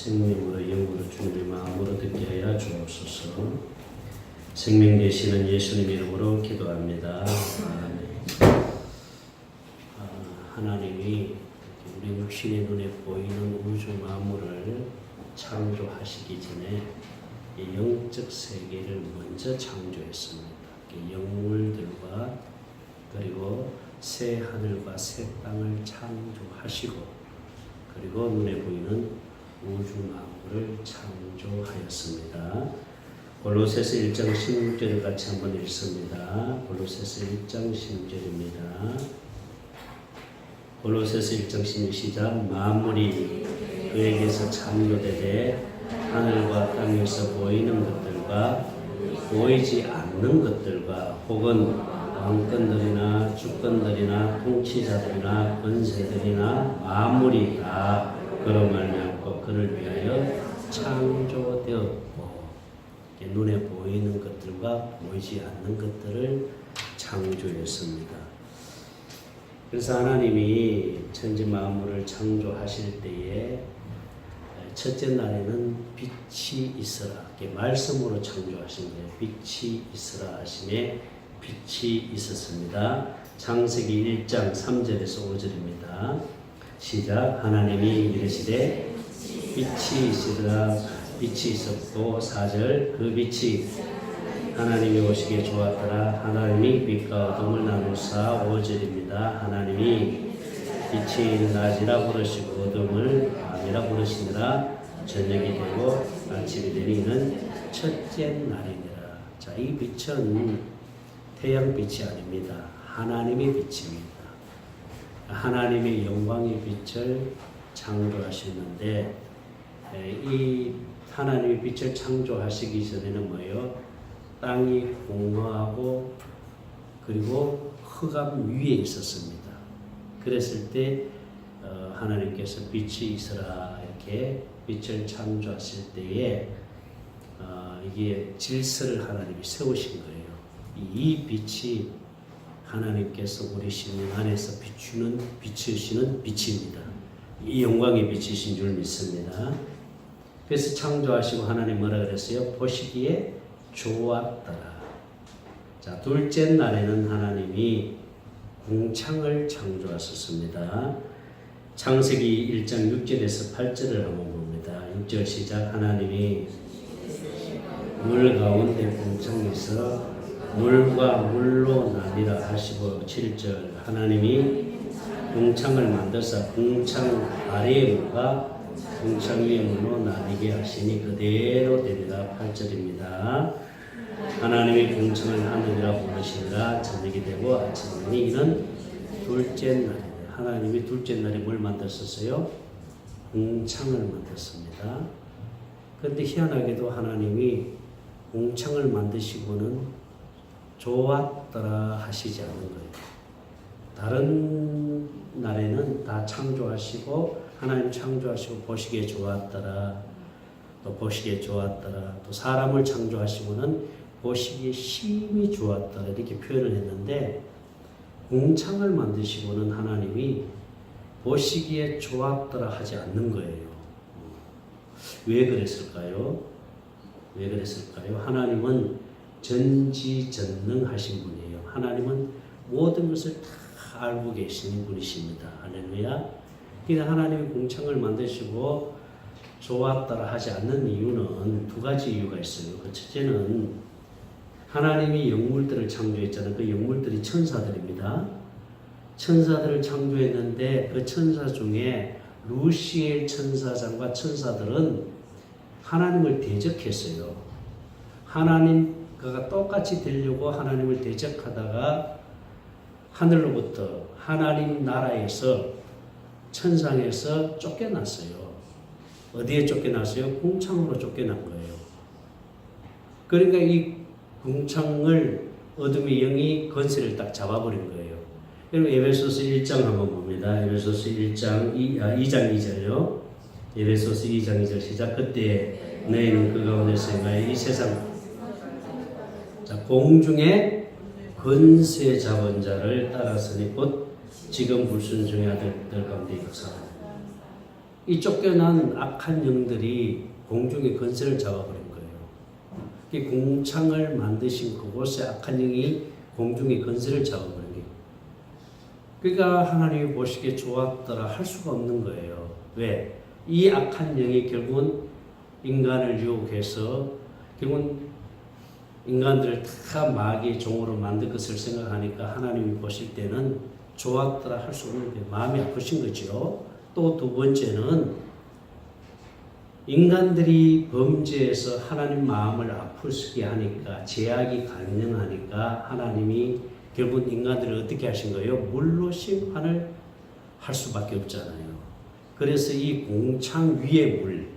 생명으로 영으로 주님의 마음으로 듣게 하여 주옵소서. 생명 되시는 예수님 이름으로 기도합니다. 아멘. 하나님이 우리 육신의 눈에 보이는 우주 만물을 창조하시기 전에 이 영적 세계를 먼저 창조했습니다. 영물들과 그리고 새 하늘과 새 땅을 창조하시고 그리고 눈에 보이는 우주 만물을 창조하였습니다. 골로새서 1장 16절을 같이 한번 읽습니다. 골로새서 1장 16절입니다. 골로새서 1장 16절 시작. 만물이 그에게서 창조되되 하늘과 땅에서 보이는 것들과 보이지 않는 것들과 혹은 왕권들이나 주권들이나 통치자들이나 권세들이나 만물이 다 그로 말미암고 그를 위하여 창조되었고 눈에 보이는 것들과 보이지 않는 것들을 창조했습니다. 그래서 하나님이 천지 만물을 창조하실 때에 첫째 날에는 빛이 있으라 말씀으로 창조하신 거예요. 빛이 있으라 하심에 빛이 있었습니다. 창세기 1장 3절에서 5절입니다. 시작. 하나님이 이르시되 빛이 있으라 빛이 있었고 4절 그 빛이 하나님이 보시기에 좋았더라. 하나님이 빛과 어둠을 나누사 5절입니다. 하나님이 빛이 낮이라 부르시고 어둠을 밤이라 부르시니라. 저녁이 되고 아침이 되니 이는 첫째 날이니라. 자, 이 빛은 태양빛이 아닙니다. 하나님의 빛입니다. 하나님의 영광의 빛을 창조하셨는데 이 하나님의 빛을 창조하시기 전에는 뭐예요? 땅이 공허하고 그리고 흑암 위에 있었습니다. 그랬을 때 하나님께서 빛이 있으라 이렇게 빛을 창조하실 때에 이게 질서를 하나님이 세우신 거예요. 이 빛이 하나님께서 우리 심령 안에서 비추시는 빛입니다. 이 영광의 빛이신 줄 믿습니다. 그래서 창조하시고 하나님 뭐라 그랬어요? 보시기에 좋았더라. 자, 둘째 날에는 하나님이 궁창을 창조하셨습니다. 창세기 1장 6절에서 8절을 한번 봅니다. 6절 시작. 하나님이 물 가운데 궁창에서 물과 물로 나뉘라 하시고 7절 하나님이 궁창을 만드사 궁창 아래의 물과 궁창 위의 물로 나뉘게 하시니 그대로 되리라. 8절입니다. 하나님이 궁창을 하늘이라 부르시니라. 저녁이 되고 아침이 되니 이는 둘째 날이다. 하나님이 둘째 날에 뭘 만드셨어요? 궁창을 만들었습니다. 그런데 희한하게도 하나님이 궁창을 만드시고는 좋았더라 하시지 않는 거예요. 다른 날에는 다 창조하시고 하나님 창조하시고 보시기에 좋았더라 또 보시기에 좋았더라 또 사람을 창조하시고는 보시기에 심히 좋았더라 이렇게 표현을 했는데 궁창을 만드시고는 하나님이 보시기에 좋았더라 하지 않는 거예요. 왜 그랬을까요? 왜 그랬을까요? 하나님은 전지전능하신 분이에요. 하나님은 모든 것을 다 알고 계시는 분이십니다. 할렐루야. 그러니까 하나님이 궁창을 만드시고 좋았더라 하지 않는 이유는 두 가지 이유가 있어요. 그 첫째는 하나님이 영물들을 창조했잖아요. 그 영물들이 천사들입니다. 천사들을 창조했는데 그 천사 중에 루시엘 천사장과 천사들은 하나님을 대적했어요. 하나님과 똑같이 되려고 하나님을 대적하다가 하늘로부터 하나님 나라에서 천상에서 쫓겨났어요. 어디에 쫓겨났어요? 궁창으로 쫓겨난 거예요. 그러니까 이 궁창을 어둠의 영이 권세를 딱 잡아버린 거예요. 여러분 에베소서 1장 한번 봅니다. 에베소서 2장 2절요. 에베소서 2장 2절 시작. 그때 너희는 그 가운데서 이 세상 공중의 권세 잡은 자를 따랐으니 곧 지금 불순종의 아들들 가운데 역사하라. 이 쫓겨난 악한 영들이 공중의 권세를 잡아버린 거예요. 이 공창을 만드신 그곳에 악한 영이 공중의 권세를 잡아버린 거예요. 그러니까 하나님이 보시기에 좋았더라 할 수가 없는 거예요. 왜? 이 악한 영이 결국은 인간을 유혹해서 결국은 인간들을 다 마귀의 종으로 만들 것을 생각하니까 하나님이 보실 때는 좋았더라 할 수 없는 거예요. 마음이 아프신 거죠. 또 두 번째는 인간들이 범죄해서 하나님 마음을 아프게 하니까 제약이 가능하니까 하나님이 결국 인간들을 어떻게 하신 거예요? 물로 심판을 할 수밖에 없잖아요. 그래서 이 공창 위의 물,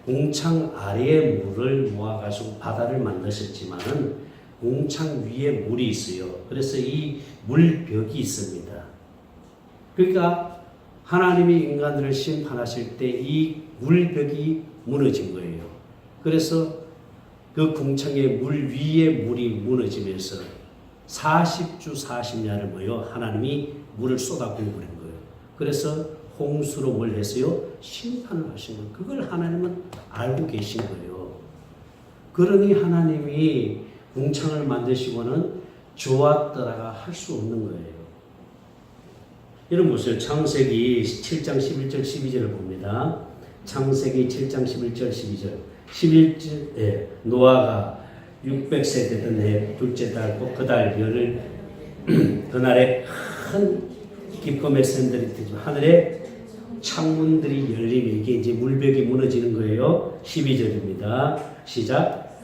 공창 아래의 물을 모아가지고 바다를 만드셨지만은 공창 위에 물이 있어요. 그래서 이 물벽이 있습니다. 그러니까 하나님이 인간들을 심판하실 때 이 물벽이 무너진 거예요. 그래서 그 공창의 물 위에 물이 무너지면서 40주 40야를 뭐요? 하나님이 물을 쏟아부어 버린 거예요. 그래서 홍수로 뭘 했어요? 심판을 하신 거예요. 그걸 하나님은 알고 계신 거예요. 그러니 하나님이 공창을 만드시고는 좋았더라가 할 수 없는 거예요. 여러분 보세요. 창세기 7장 11절 12절을 봅니다. 창세기 7장 11절 12절 11절 노아가 600세 되던 해 둘째 달 그 달 열흘 그날에 큰 기쁨의 샘들이 뜨죠. 하늘에 창문들이 열리면 이게 이제 물벽이 무너지는 거예요. 12절입니다. 시작.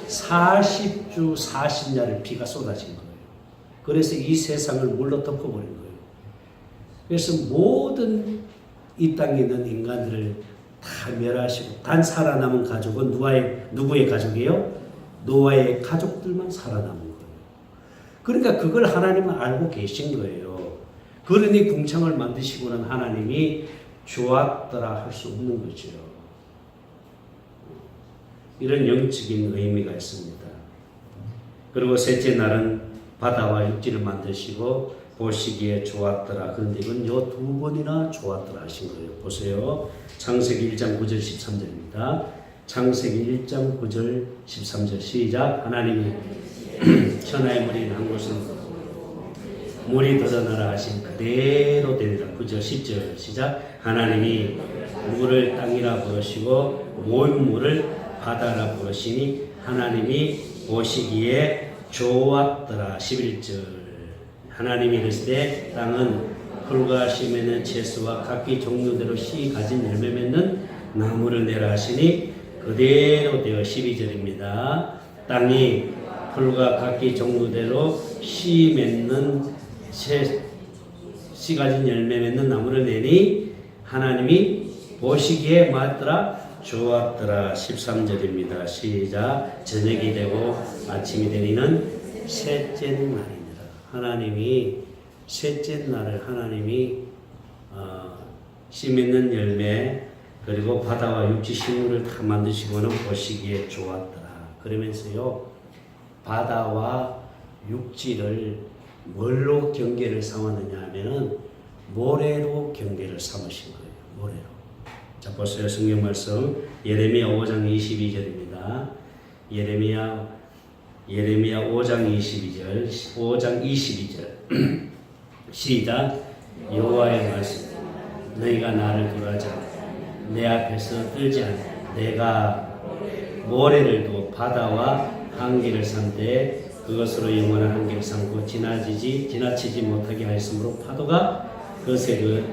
40주 40야를 비가 쏟아진 거예요. 그래서 이 세상을 물로 덮어버린 거예요. 그래서 모든 이 땅에 있는 인간들을 다 멸하시고 단 살아남은 가족은 누구의 가족이에요? 노아의 가족들만 살아남은 거예요. 그러니까 그걸 하나님은 알고 계신 거예요. 그러니 궁창을 만드시고는 하나님이 좋았더라 할 수 없는 거죠. 이런 영적인 의미가 있습니다. 그리고 셋째 날은 바다와 육지를 만드시고 보시기에 좋았더라. 그런데 이건 요 두 번이나 좋았더라 하신 거예요. 보세요. 창세기 1장 9절 13절입니다. 창세기 1장 9절 13절 시작. 하나님이 천하의 물이 난 곳은 물이 돋아나라 하신 그대로 되리라. 9절 10절 시작. 하나님이 물을 땅이라 부르시고 모인 물을 바다라 부르시니 하나님이 보시기에 좋았더라. 11절 하나님이 이르시되 땅은 풀과 씨 맺는 채소와 각기 종류대로 씨 가진 열매 맺는 나무를 내라 하시니 그대로 되어 12절입니다. 땅이 풀과 각기 종류대로 씨 맺는 씨 가진 열매 맺는 나무를 내니 하나님이 보시기에 맞더라 좋았더라. 13절입니다. 시작. 저녁이 되고 아침이 되니는 셋째 날입니다. 하나님이 셋째 날을 하나님이 씨 맺는 열매 그리고 바다와 육지 식물을 다 만드시고는 보시기에 좋았더라. 그러면서요 바다와 육지를 뭘로 경계를 삼았느냐 하면은 모래로 경계를 삼으신 거예요. 모래로. 자 보세요. 성경 말씀 예레미야 5장 22절입니다. 예레미야 5장 22절 5장 22절 시작. 여호와의 말씀 너희가 나를 구하자 내 앞에서 떨지 않아 내가 모래를 두고 바다와 한계를 삼되 그것으로 영원한 한계를 삼고 지나치지 못하게 하였으므로 파도가 그것을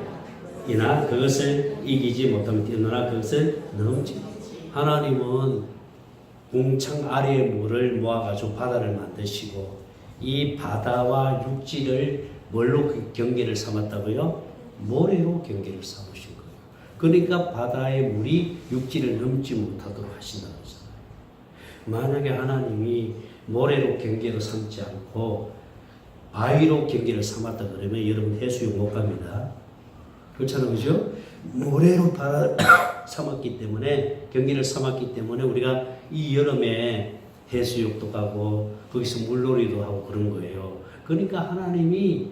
이기지 못하면 뛰어나나 그것을 넘지. 하나님은 궁창 아래의 물을 모아가지고 바다를 만드시고 이 바다와 육지를 뭘로 경계를 삼았다고요? 모래로 경계를 삼으신 거예요. 그러니까 바다의 물이 육지를 넘지 못하도록 하신다는 거잖아요. 만약에 하나님이 모래로 경계를 삼지 않고 바위로 경계를 삼았다 그러면 여러분 해수욕 못 갑니다. 그렇잖아요. 그죠? 모래로 바다를 삼았기 때문에 경계를 삼았기 때문에 우리가 이 여름에 해수욕도 가고 거기서 물놀이도 하고 그런 거예요. 그러니까 하나님이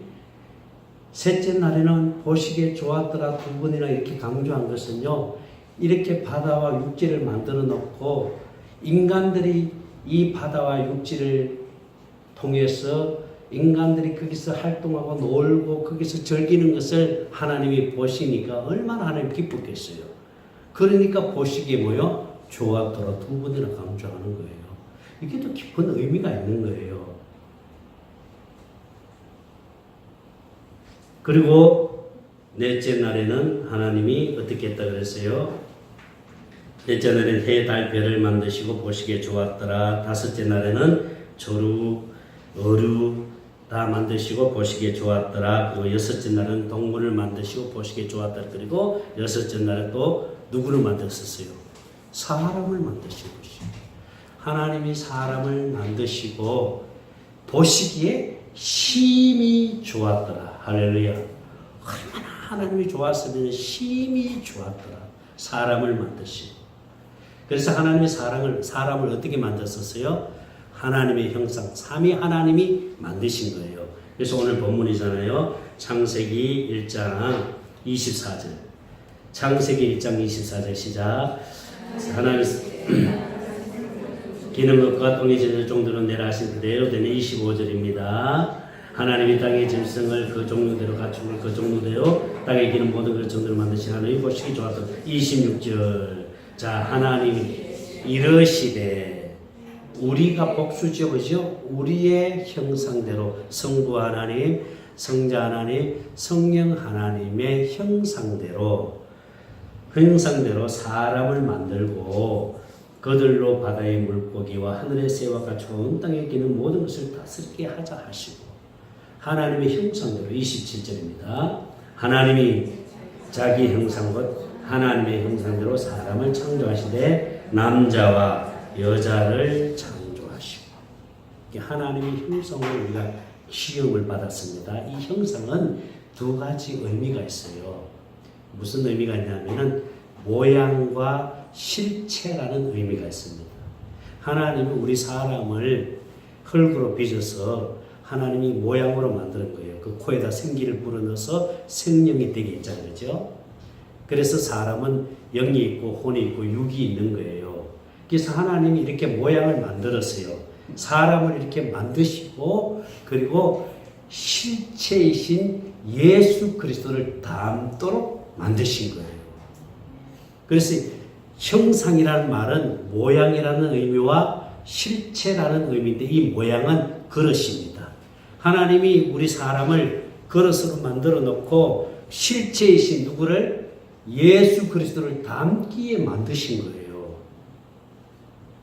셋째 날에는 보시기에 좋았더라 두 번이나 이렇게 강조한 것은요. 이렇게 바다와 육지를 만들어 놓고 인간들이 이 바다와 육지를 통해서 인간들이 거기서 활동하고 놀고 거기서 즐기는 것을 하나님이 보시니까 얼마나 하나님 기쁘겠어요. 그러니까 보시기에 뭐요? 좋았더라 두 번이나 강조하는 거예요. 이게 또 깊은 의미가 있는 거예요. 그리고 넷째 날에는 하나님이 어떻게 했다 그랬어요? 넷째 날에는 해, 달, 별을 만드시고 보시기에 좋았더라. 다섯째 날에는 조루, 어류 다 만드시고 보시기에 좋았더라. 그리고 여섯째 날은 동물을 만드시고 보시기에 좋았더라. 그리고 여섯째 날에 또 누구를 만드셨어요? 사람을 만드신 것이요. 하나님이 사람을 만드시고 보시기에 심히 좋았더라. 할렐루야. 얼마나 하나님이 좋았으면 심히 좋았더라. 사람을 만드시고. 그래서 하나님이 사람을 어떻게 만드셨어요? 하나님의 형상, 삼위 하나님이 만드신 거예요. 그래서 오늘 본문이잖아요. 창세기 1장 24절. 창세기 1장 24절 시작. 하나님 기는 것과 땅의 젖을 정도로 내라 하신 그대로 되는 25절입니다. 하나님이 땅의 짐승을 그 종류대로 갖추고 그 종류대로 땅에 기는 모든 그 정도로 만드신 하나님 보시기 좋았던 26절. 자, 하나님이 이르시되 우리가 복수죠, 그죠? 우리의 형상대로 성부 하나님, 성자 하나님, 성령 하나님의 형상대로 사람을 만들고 그들로 바다의 물고기와 하늘의 새와 같이 온 땅에 기는 모든 것을 다스리게 하자 하시고 하나님의 형상대로 27절입니다. 하나님이 자기 형상 곧 하나님의 형상대로 사람을 창조하시되 남자와 여자를 창조하시고 하나님의 형상으로 우리가 시험을 받았습니다. 이 형상은 두 가지 의미가 있어요. 무슨 의미가 있냐면은 모양과 실체라는 의미가 있습니다. 하나님은 우리 사람을 흙으로 빚어서 하나님이 모양으로 만드는 거예요. 그 코에다 생기를 불어넣어서 생명이 되게 있잖아요. 그렇죠? 그래서 사람은 영이 있고 혼이 있고 육이 있는 거예요. 그래서 하나님이 이렇게 모양을 만들었어요. 사람을 이렇게 만드시고 그리고 실체이신 예수 그리스도를 닮도록 만드신 거예요. 그래서 형상이라는 말은 모양이라는 의미와 실체라는 의미인데 이 모양은 그릇입니다. 하나님이 우리 사람을 그릇으로 만들어 놓고 실체이신 누구를? 예수 그리스도를 닮기에 만드신 거예요.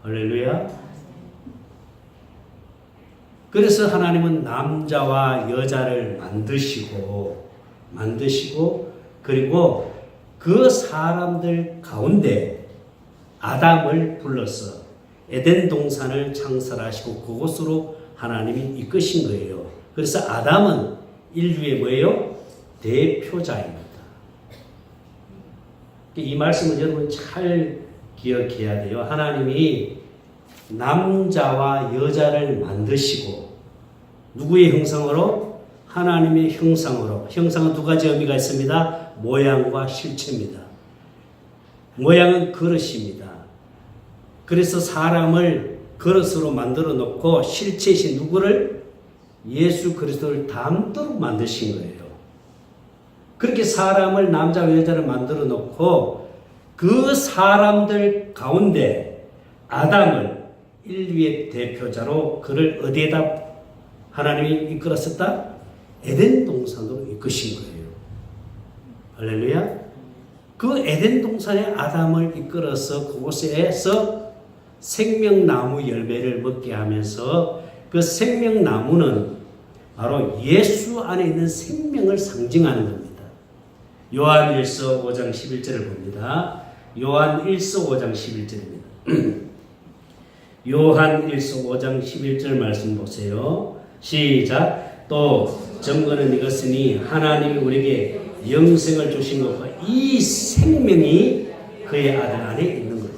할렐루야. 그래서 하나님은 남자와 여자를 만드시고 그리고 그 사람들 가운데 아담을 불러서 에덴 동산을 창설하시고 그곳으로 하나님이 이끄신 거예요. 그래서 아담은 인류의 뭐예요? 대표자입니다. 이 말씀을 여러분 잘 기억해야 돼요. 하나님이 남자와 여자를 만드시고 누구의 형상으로? 하나님의 형상으로. 형상은 두 가지 의미가 있습니다. 모양과 실체입니다. 모양은 그릇입니다. 그래서 사람을 그릇으로 만들어 놓고 실체이신 누구를? 예수 그리스도를 닮도록 만드신 거예요. 그렇게 사람을 남자와 여자를 만들어 놓고 그 사람들 가운데 아담을 인류의 대표자로 그를 어디에다 하나님이 이끌었었다? 에덴 동산으로 이끄신 거예요. 할렐루야. 그 에덴 동산에 아담을 이끌어서 그곳에서 생명나무 열매를 먹게 하면서 그 생명나무는 바로 예수 안에 있는 생명을 상징하는 겁니다. 요한 1서 5장 11절을 봅니다. 요한 1서 5장 11절입니다. 요한 1서 5장 11절 말씀 보세요. 시작. 또 증거는 이것이니 하나님이 우리에게 영생을 주신 것과 이 생명이 그의 아들 안에 있는 거예요.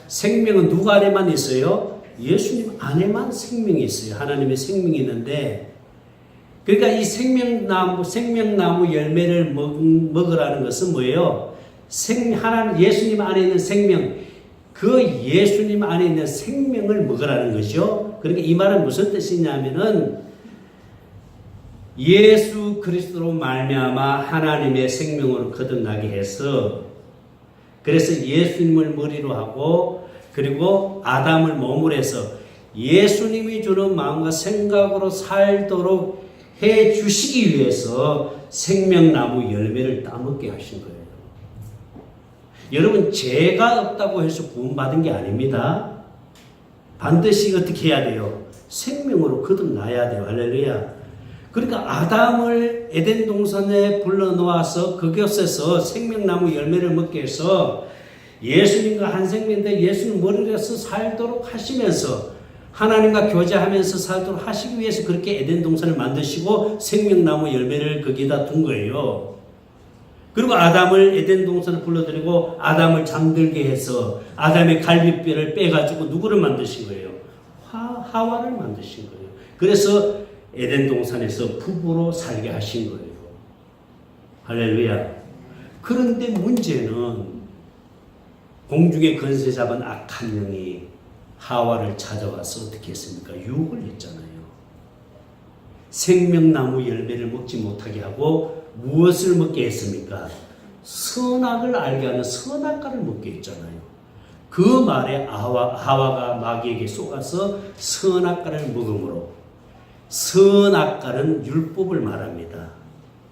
생명은 누구 안에만 있어요? 예수님 안에만 생명이 있어요. 하나님의 생명이 있는데 그러니까 이 생명나무 열매를 먹으라는 것은 뭐예요? 하나님 예수님 안에 있는 생명, 그 예수님 안에 있는 생명을 먹으라는 것이죠. 그러니까 이 말은 무슨 뜻이냐면은 예수 그리스도로 말미암아 하나님의 생명으로 거듭나게 해서, 그래서 예수님을 머리로 하고 그리고 아담을 몸으로 해서 예수님이 주는 마음과 생각으로 살도록 해 주시기 위해서 생명나무 열매를 따먹게 하신 거예요. 여러분, 죄가 없다고 해서 구원받은 게 아닙니다. 반드시 어떻게 해야 돼요? 생명으로 거듭나야 돼요. 할렐루야. 그러니까 아담을 에덴 동산에 불러놓아서 그곳에서 생명나무 열매를 먹게 해서 예수님과 한 생명인데 예수님 머리를 해서 살도록 하시면서 하나님과 교제하면서 살도록 하시기 위해서 그렇게 에덴 동산을 만드시고 생명나무 열매를 거기다 둔 거예요. 그리고 아담을 에덴 동산을 불러들이고 아담을 잠들게 해서 아담의 갈비뼈를 빼가지고 누구를 만드신 거예요? 하와를 만드신 거예요. 그래서 에덴 동산에서 부부로 살게 하신 거예요. 할렐루야. 그런데 문제는 공중의 권세 잡은 악한 영이 하와를 찾아와서 어떻게 했습니까? 유혹을 했잖아요. 생명나무 열매를 먹지 못하게 하고 무엇을 먹게 했습니까? 선악을 알게 하는 선악과를 먹게 했잖아요. 그 말에 하와가 마귀에게 속아서 선악과를 먹음으로, 선악과는 율법을 말합니다.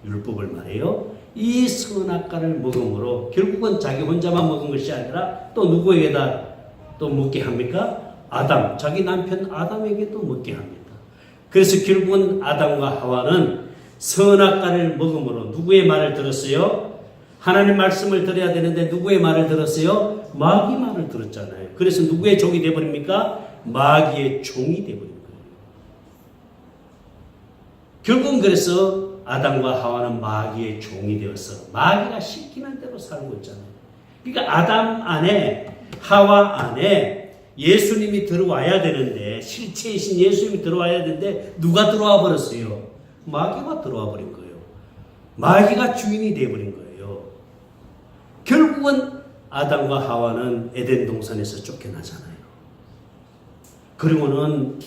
율법을 말해요. 이 선악과를 먹음으로 결국은 자기 혼자만 먹은 것이 아니라 또 누구에게다 또 먹게 합니까? 아담, 자기 남편 아담에게 또 먹게 합니다. 그래서 결국은 아담과 하와는 선악과를 먹음으로 누구의 말을 들었어요? 하나님 말씀을 들어야 되는데 누구의 말을 들었어요? 마귀 말을 들었잖아요. 그래서 누구의 종이 되어버립니까? 마귀의 종이 되어버립니다. 결국은 그래서 아담과 하와는 마귀의 종이 되어서 마귀가 시키는 대로 살고 있잖아요. 그러니까 아담 안에, 하와 안에 예수님이 들어와야 되는데, 실체이신 예수님이 들어와야 되는데 누가 들어와 버렸어요? 마귀가 들어와 버린 거예요. 마귀가 주인이 되어버린 거예요. 결국은 아담과 하와는 에덴 동산에서 쫓겨나잖아요. 그리고는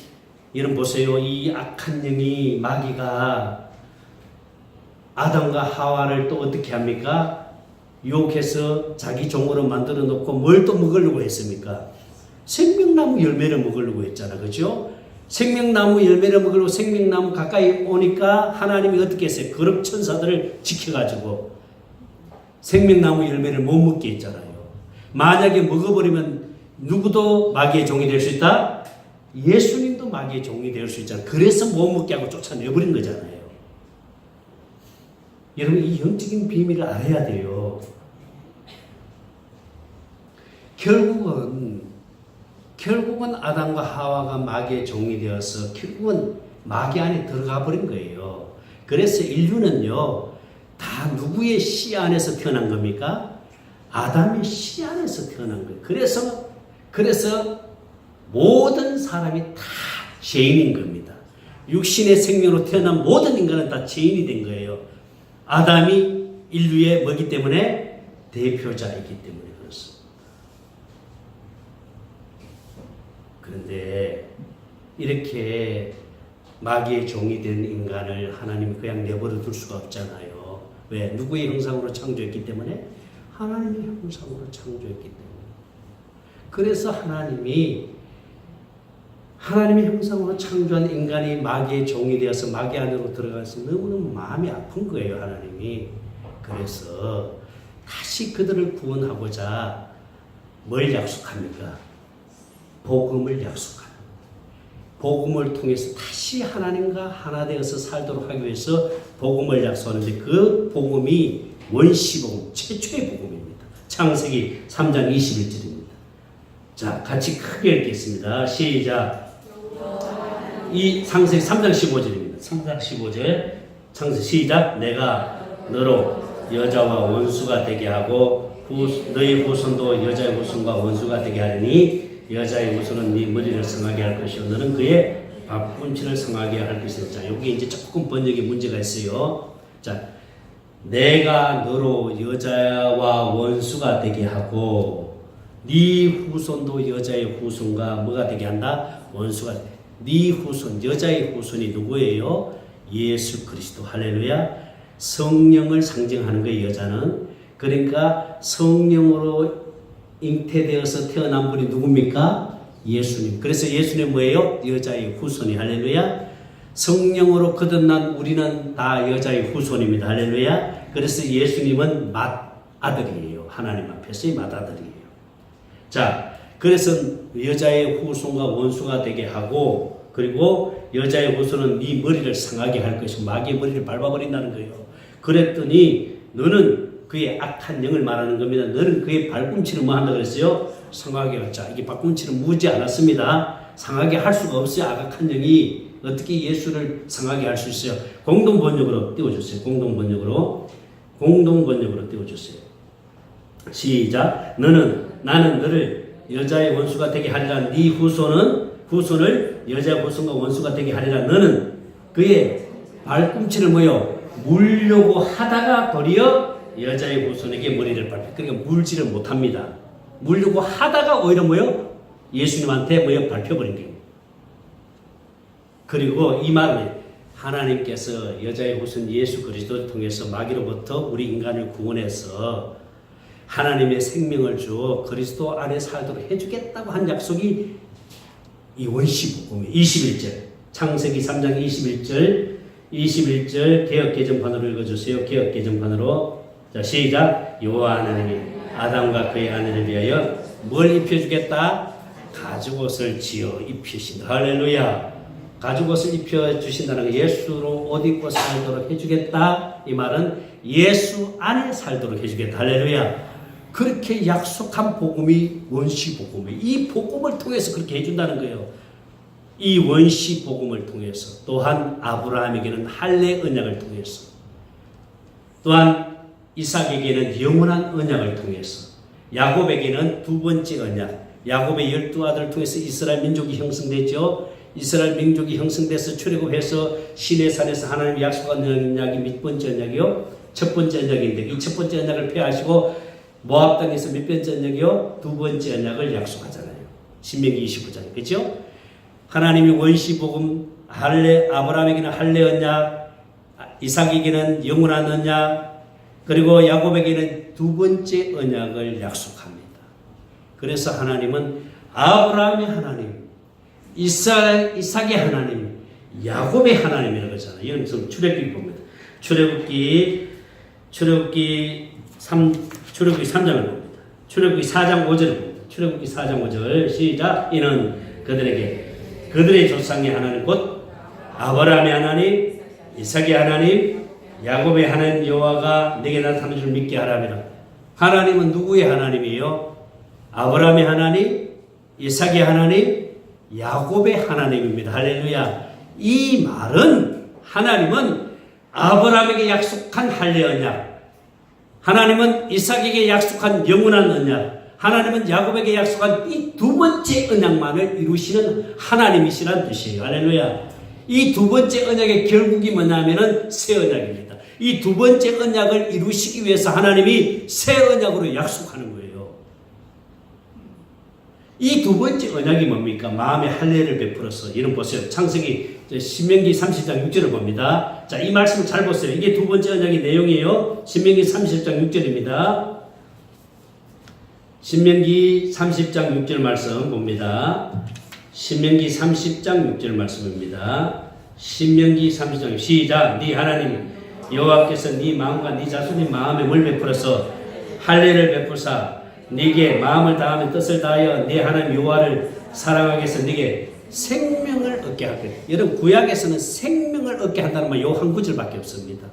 여러분 보세요. 이 악한 영이 마귀가 아담과 하와를 또 어떻게 합니까? 유혹해서 자기 종으로 만들어 놓고 뭘 또 먹으려고 했습니까? 생명나무 열매를 먹으려고 했잖아. 그죠? 생명나무 열매를 먹으려고 생명나무 가까이 오니까 하나님이 어떻게 했어요? 거룩 천사들을 지켜가지고 생명나무 열매를 못 먹게 했잖아요. 만약에 먹어버리면 누구도 마귀의 종이 될 수 있다? 예수님도 마귀의 종이 될 수 있잖아요. 그래서 못 먹게 하고 쫓아내버린 거잖아요. 여러분, 이 영적인 비밀을 알아야 돼요. 결국은 아담과 하와가 마귀의 종이 되어서 결국은 마귀 안에 들어가 버린 거예요. 그래서 인류는요, 다 누구의 씨 안에서 태어난 겁니까? 아담의 씨 안에서 태어난 거예요. 그래서 모든 사람이 다 죄인인 겁니다. 육신의 생명으로 태어난 모든 인간은 다 죄인이 된 거예요. 아담이 인류의 뭐기 때문에? 대표자이기 때문에 그렇습니다. 그런데 이렇게 마귀의 종이 된 인간을 하나님이 그냥 내버려 둘 수가 없잖아요. 왜? 누구의 형상으로 창조했기 때문에? 하나님의 형상으로 창조했기 때문에. 그래서 하나님의 형상으로 창조한 인간이 마귀의 종이 되어서 마귀 안으로 들어가서 너무너무 마음이 아픈 거예요, 하나님이. 그래서 다시 그들을 구원하고자 뭘 약속합니까? 복음을 약속합니다. 복음을 통해서 다시 하나님과 하나 되어서 살도록 하기 위해서 복음을 약속하는데 그 복음이 원시복음, 최초의 복음입니다. 창세기 3장 21절입니다. 자, 같이 크게 읽겠습니다. 시작. 이 창세기 3장 15절입니다. 3장 15절. 창세기 시작. 내가 너로 여자와 원수가 되게 하고 너희 후손도 여자의 후손과 원수가 되게 하리니 여자의 후손은 네 머리를 성하게 할 것이요 너는 그의 바꿈치를 성하게 할 것이다. 자, 여기 이제 조금 번역에 문제가 있어요. 자, 내가 너로 여자와 원수가 되게 하고 네 후손도 여자의 후손과 뭐가 되게 한다? 원수가 돼. 네 후손, 여자의 후손이 누구예요? 예수 그리스도. 할렐루야. 성령을 상징하는 거예요, 여자는. 그러니까 성령으로 잉태되어서 태어난 분이 누굽니까? 예수님. 그래서 예수님 뭐예요? 여자의 후손이. 할렐루야. 성령으로 거듭난 우리는 다 여자의 후손입니다. 할렐루야. 그래서 예수님은 맏아들이에요. 하나님 앞에서의 맏아들이에요. 자, 그래서 여자의 후손과 원수가 되게 하고, 그리고 여자의 후손은 네 머리를 상하게 할 것이고 마귀의 머리를 밟아버린다는 거예요. 그랬더니 너는 그의 악한 영을 말하는 겁니다. 너는 그의 발꿈치를 뭐 한다 그랬어요? 상하게 할 자. 이게 발꿈치는 무지 않았습니다. 상하게 할 수가 없어요. 악한 영이 어떻게 예수를 상하게 할 수 있어요? 공동 번역으로 띄워주세요. 공동 번역으로 띄워주세요. 시작. 나는 너를 여자의 원수가 되게 하리라. 네 후손을 여자의 후손과 원수가 되게 하리라. 너는 그의 발꿈치를 뭐요? 물려고 하다가 도리어 여자의 후손에게 머리를 밟혀. 그러니까 물지를 못합니다. 물려고 하다가 오히려 뭐요? 예수님한테 뭐요? 밟혀버린 거예요. 그리고 이 말은 하나님께서 여자의 후손 예수 그리스도를 통해서 마귀로부터 우리 인간을 구원해서 하나님의 생명을 주어 그리스도 안에 살도록 해주겠다고 한 약속이 이 원시복음의 21절 창세기 3장 21절 개역개정판으로 읽어주세요. 개역개정판으로. 자, 시작. 여호와 하나님이 아담과 그의 아내를 위하여 뭘 입혀주겠다? 가죽옷을 지어 입히신다. 할렐루야. 가죽옷을 입혀주신다는 거, 예수로 옷 입고 살도록 해주겠다. 이 말은 예수 안에 살도록 해주겠다. 할렐루야. 그렇게 약속한 복음이 원시복음이에요. 이 복음을 통해서 그렇게 해준다는 거예요. 이 원시복음을 통해서, 또한 아브라함에게는 할례 언약을 통해서, 또한 이삭에게는 영원한 언약을 통해서, 야곱에게는 두 번째 언약, 야곱의 12아들을 통해서 이스라엘 민족이 형성됐죠. 이스라엘 민족이 형성돼서 출애굽해서 시내산에서 하나님이 약속한 언약이 몇 번째 언약이요? 첫 번째 언약인데, 이 첫 번째 언약을 폐하시고 모압 땅에서 몇 번째 언약이요? 두 번째 언약을 약속하잖아요. 신명기 29장. 그렇죠? 하나님이 원시복음, 아브라함에게는 할례 언약, 이삭에게는 영원한 언약, 그리고 야곱에게는 두 번째 언약을 약속합니다. 그래서 하나님은 아브라함의 하나님, 이삭의 하나님, 야곱의 하나님이라고 하잖아요. 이건 좀 출애굽기 봅니다. 출애굽기 3장을 봅니다. 출애굽기 4장 5절을 봅니다. 출애굽기 4장 5절 시작. 이는 그들의 조상의 하나님 곧 아브라함의 하나님, 이삭의 하나님, 야곱의 하나님 여호와가 내게 나타나는 줄 믿게 하라니라. 하나님은 누구의 하나님이에요? 아브라함의 하나님, 이삭의 하나님, 야곱의 하나님입니다. 할렐루야. 이 말은 하나님은 아브라함에게 약속한 할례 언약, 하나님은 이삭에게 약속한 영원한 언약, 하나님은 야곱에게 약속한 이 두 번째 언약만을 이루시는 하나님이시라는 뜻이에요. 할렐루야. 이 두 번째 언약의 결국이 뭐냐면은 새 언약입니다. 이 두 번째 언약을 이루시기 위해서 하나님이 새 언약으로 약속하는 거예요. 이 두 번째 언약이 뭡니까? 마음의 할례를 베풀어서. 이런 보세요. 창세기 신명기 30장 6절을 봅니다. 자, 이 말씀을 잘 보세요. 이게 두 번째 언약의 내용이에요. 신명기 30장 6절입니다. 신명기 30장 6절 말씀 봅니다. 신명기 30장 6절 말씀입니다. 신명기 30장 시작. 네 하나님 여호와께서 네 마음과 네 자손의 마음에 뭘 베풀어서 할례를 베풀사 네게 마음을 다하며 뜻을 다하여 네 하나님 여호와를 사랑하게 해서 네게 생명을 얻게 할 거예요. 여러분 구약에서는 생명을 얻게 한다는 말 요 한 구절밖에 없습니다.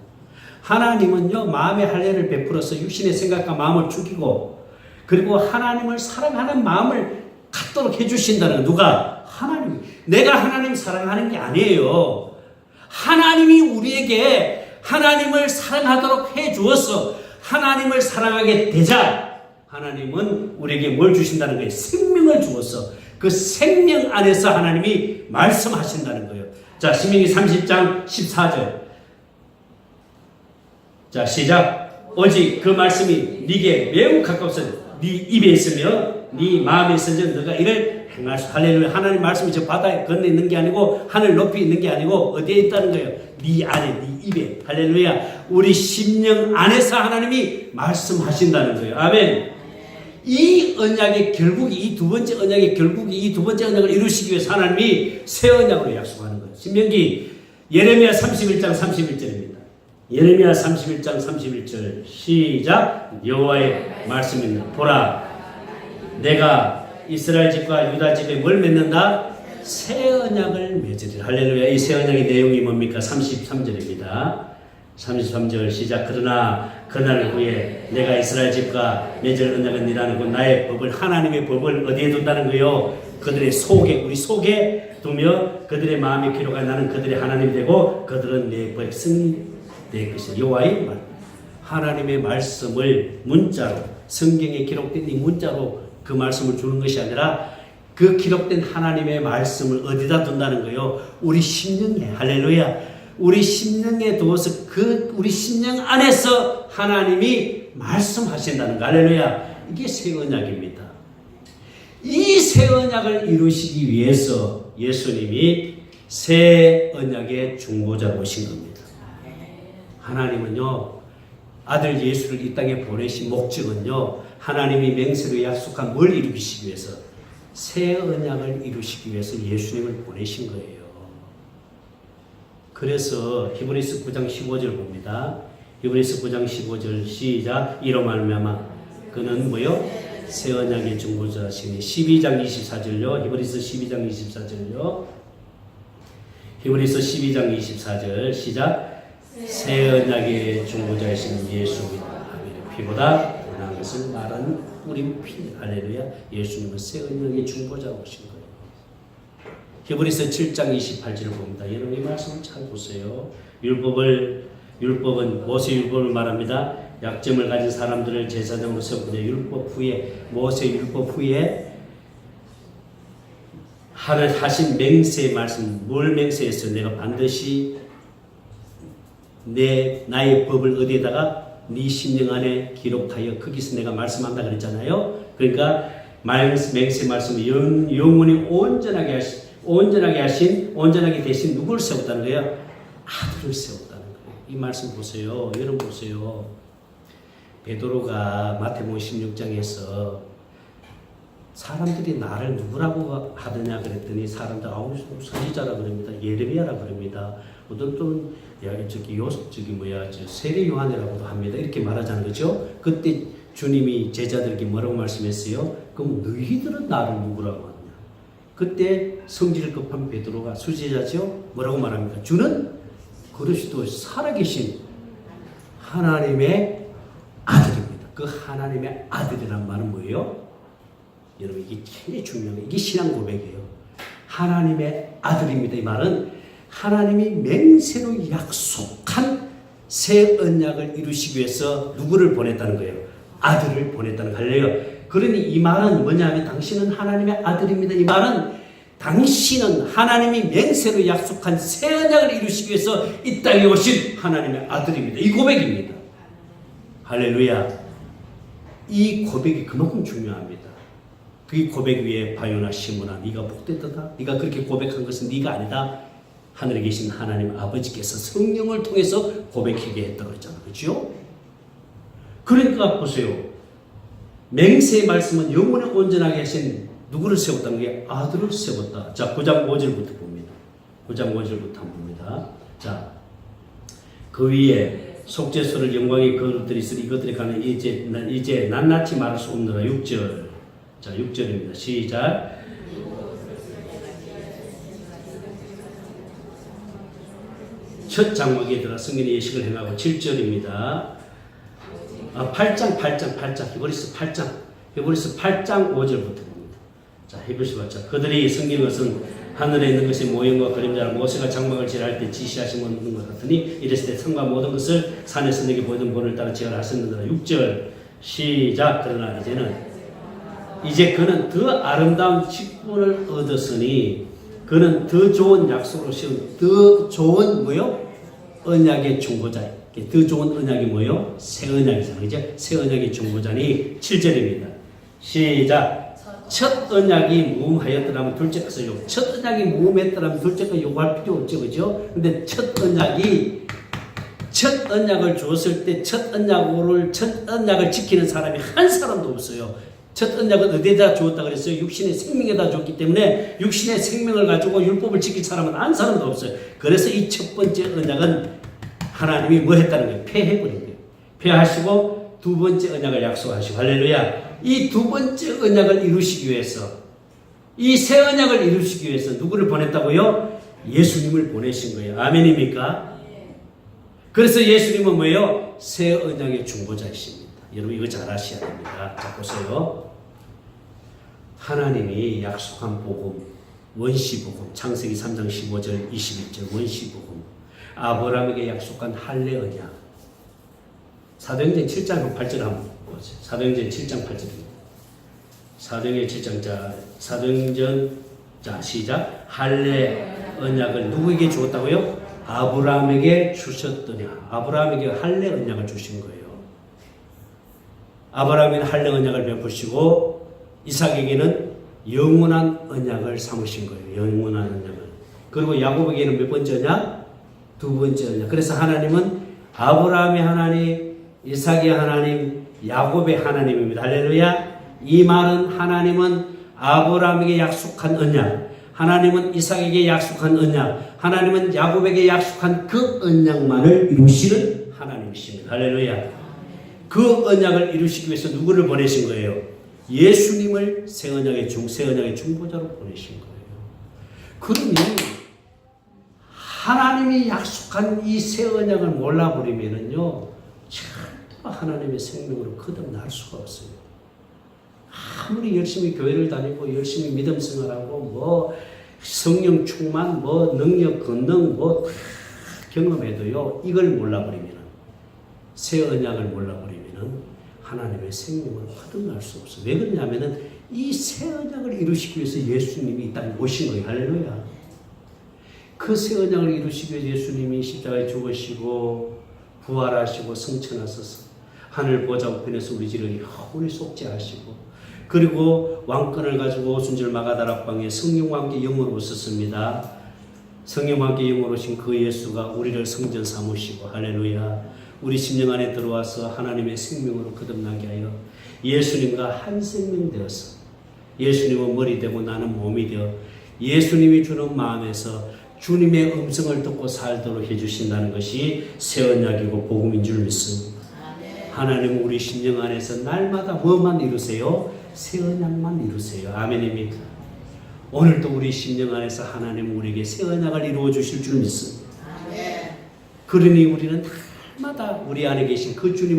하나님은요 마음의 할례를 베풀어서 육신의 생각과 마음을 죽이고 그리고 하나님을 사랑하는 마음을 갖도록 해주신다는 누가? 하나님. 내가 하나님 사랑하는 게 아니에요. 하나님이 우리에게 하나님을 사랑하도록 해주어서 하나님을 사랑하게 되자 하나님은 우리에게 뭘 주신다는 거예요? 생명을 주어서 그 생명 안에서 하나님이 말씀하신다는 거예요. 자, 신명기 30장 14절. 자, 시작. 오직 그 말씀이 네게 매우 가까워서 네 입에 있으며 네 마음에 있으면 너가 이를 행할 수. 할렐루야. 하나님 말씀이 저 바다에 건너 있는 게 아니고 하늘 높이 있는 게 아니고 어디에 있다는 거예요? 네 안에, 네 입에. 할렐루야. 우리 심령 안에서 하나님이 말씀하신다는 거예요. 아멘. 이 언약의 결국이, 이 두 번째 언약의 결국이, 이 두 번째 언약을 이루시기 위해서 하나님이 새 언약으로 약속하는 거예요. 신명기 예레미야 31장 31절입니다. 예레미야 31장 31절 시작. 여호와의 말씀입니다. 보라, 내가 이스라엘 집과 유다 집에 뭘 맺는다? 새 언약을 맺으리라. 할렐루야. 이 새 언약의 내용이 뭡니까? 33절입니다. 33절 시작. 그러나 그날 후에 내가 이스라엘 집과 맺을 언약은 이라는 것, 나의 법을, 하나님의 법을 어디에 둔다는 거요? 그들의 속에, 우리 속에 두며 그들의 마음에 기록하여 나는 그들의 하나님이 되고 그들은 내 백성이 될 것이다. 여호와의 말, 하나님의 말씀을 문자로, 성경에 기록된 이 문자로 그 말씀을 주는 것이 아니라 그 기록된 하나님의 말씀을 어디다 둔다는 거요? 우리 심령에. 할렐루야. 우리 심령에 두어서 그 우리 심령 안에서 하나님이 말씀하신다는 거. 할렐루야. 이게 새 언약입니다. 이 새 언약을 이루시기 위해서 예수님이 새 언약의 중보자로 오신 겁니다. 하나님은요, 아들 예수를 이 땅에 보내신 목적은요, 하나님이 맹세로 약속한 뭘 이루시기 위해서, 새 언약을 이루시기 위해서 예수님을 보내신 거예요. 그래서 히브리서 9장 15절 봅니다. 히브리서 9장 15절 시작. 이로 말미암아 그는 뭐요? 새 언약의 중보자시니. 12장 24절요. 히브리서 12장 24절요. 히브리서 12장 24절 시작. 새 언약의 중보자이신 예수입니다. 아벨의 피보다 원한 것을 말하는 우리 피. 할렐루야. 예수님은 새 언약의 중보자가 오신 거예요. 히브리서 7장 28절을 봅니다. 여러분 이 말씀을 잘 보세요. 율법은 모세 율법을 말합니다. 약점을 가진 사람들을 제사장으로 세우고 율법 후에, 모세 율법 후에 하신 맹세의 말씀, 뭘 맹세했어요? 내가 반드시 나의 법을 어디에다가 네 심령 안에 기록하여 거기서 내가 말씀한다 그랬잖아요. 그러니까 맹세 말씀을 영원히 온전하게 되신 누구를 세웠다는 거예요? 아들을 세웠다는 거예요. 이 말씀 보세요. 여러분 보세요. 베드로가 마태복음 16장에서 사람들이 나를 누구라고 하느냐 그랬더니 사람들 선지자라 그럽니다. 예레미야라 그럽니다. 어떤 또 세례 요한이라고도 합니다. 이렇게 말하자는 거죠. 그때 주님이 제자들에게 뭐라고 말씀했어요? 그럼 너희들은 나를 누구라고 하느냐? 그때 성질 급한 베드로가 수제자죠. 뭐라고 말합니까? 주는 그리스도 살아계신 하나님의 아들입니다. 그 하나님의 아들이란 말은 뭐예요? 여러분 이게 굉장히 중요한 거예요. 이게 신앙 고백이에요. 하나님의 아들입니다. 이 말은 하나님이 맹세로 약속한 새 언약을 이루시기 위해서 누구를 보냈다는 거예요? 아들을 보냈다는 거예요. 그러니 이 말은 뭐냐면 당신은 하나님의 아들입니다. 이 말은 당신은 하나님이 맹세로 약속한 새 언약을 이루시기 위해서 이 땅에 오신 하나님의 아들입니다. 이 고백입니다. 할렐루야. 이 고백이 그만큼 중요합니다. 그 고백 위에 바요나 시므나 네가 복되도다. 네가 그렇게 고백한 것은 네가 아니다. 하늘에 계신 하나님 아버지께서 성령을 통해서 고백하게 했다고 그랬잖아요. 그렇죠? 그러니까 보세요. 맹세의 말씀은 영원히 온전하게 하신 누구를 세웠다는 게 아들을 세웠다. 자, 9장 5절부터 봅니다. 9장 5절부터 봅니다. 자, 그 위에 속죄소를 영광의 그릇들이 있으니 이것들에 관해 이제 낱낱이 말할 수 없느라. 6절. 자, 6절입니다. 시작. 첫 장막에 들어 성경의 예식을 행하고. 7절입니다. 8장. 히브리서 8장 5절부터 봅니다. 자, 히브리서 8장. 그들이 섬기는 것은 하늘에 있는 것의 모형과 그림자라. 모세가 장막을 지을 때 지시하신 것 같으니 이랬을 때 성과 모든 것을 산에서 내게 보이던 본을 따라 지으라 하셨느니라. 6절 시작. 그러나 이제는 이제 그는 더 아름다운 직분을 얻었으니 그는 더 좋은 약속으로 세운 더 좋은 뭐요? 언약의 중보자. 더 좋은 언약이 뭐요? 새 언약이잖아요. 이제 새 언약의 중보자니 7절입니다. 시작. 첫 언약이 무음하였더라면 둘째 것을 요구. 첫 언약이 무음했더라면 둘째 것 요구할 필요 없죠, 그죠? 근데 첫 언약을 줬을 때 첫 언약을 지키는 사람이 한 사람도 없어요. 첫 언약은 어디에다 주었다 그랬어요? 육신의 생명에다 줬기 때문에 육신의 생명을 가지고 율법을 지킬 사람은 한 사람도 없어요. 그래서 이 첫 번째 언약은 하나님이 뭐 했다는 거예요? 폐해버린 거예요. 폐하시고 두 번째 언약을 약속하시고 할렐루야. 이 두 번째 언약을 이루시기 위해서 이 새 언약을 이루시기 위해서 누구를 보냈다고요? 예수님을 보내신 거예요. 아멘입니까? 그래서 예수님은 뭐예요? 새 언약의 중보자이십니다. 여러분 이거 잘 아셔야 됩니다. 자 보세요. 하나님이 약속한 복음, 원시복음, 창세기 3장 15절 21절 원시복음, 아브라함에게 약속한 할례 언약. 사도행전 7장 8절 한번 보세요. 사도행전 7장 8절입니다. 사도행전 자 시작. 할례 언약을 누구에게 주었다고요? 아브라함에게 주셨더냐. 아브라함에게 할례 언약을 주신 거예요. 아브라함에게는 할례 언약을 베푸시고 이삭에게는 영원한 언약을 삼으신 거예요. 영원한 언약을. 그리고 야곱에게는 몇 번째 언약? 두 번째 언약. 그래서 하나님은 아브라함의 하나님, 이삭의 하나님, 야곱의 하나님입니다. 할렐루야. 이 말은 하나님은 아브라함에게 약속한 언약, 하나님은 이삭에게 약속한 언약, 하나님은 야곱에게 약속한 그 언약만을 이루시는 하나님이십니다. 할렐루야. 그 언약을 이루시기 위해서 누구를 보내신 거예요? 예수님을 새 언약의 중보자로 보내신 거예요. 그러니 하나님이 약속한 이 새 언약을 몰라버리면은요, 절대로 하나님의 생명으로 거듭날 수가 없어요. 아무리 열심히 교회를 다니고 열심히 믿음 생활하고 뭐 성령 충만 뭐 능력 권능 뭐 경험해도요, 이걸 몰라버리면 새 언약을 몰라버리면 하나님의 생명을 거듭날 수 없어요. 왜 그러냐면은 이 새 언약을 이루시기 위해서 예수님이 이 땅에 오신 거예요. 할렐루야. 그 새 언약을 이루시기 위해 예수님이 십자가에 죽으시고 부활하시고 승천하셔서 하늘 보좌 우편에서 우리 지를 영원히 속죄하시고, 그리고 왕권을 가지고 오순절 마가다락방에 성령과 함께 영으로 오셨습니다. 성령과 함께 영으로 오신 그 예수가 우리를 성전 삼으시고 할렐루야, 우리 심령 안에 들어와서 하나님의 생명으로 거듭나게 하여 예수님과 한 생명 되어서 예수님은 머리 되고 나는 몸이 되어 예수님이 주는 마음에서 주님의 음성을 듣고 살도록 해주신다는 것이 새 언약이고 복음인 줄 믿습니다. 하나님은 우리 심령 안에서 날마다 뭐만 이루세요? 새 언약만 이루세요. 아멘입니까? 오늘도 우리 심령 안에서 하나님은 우리에게 새 언약을 이루어 주실 줄 믿습니다. 그러니 우리는 날마다 우리 안에 계신 그 주님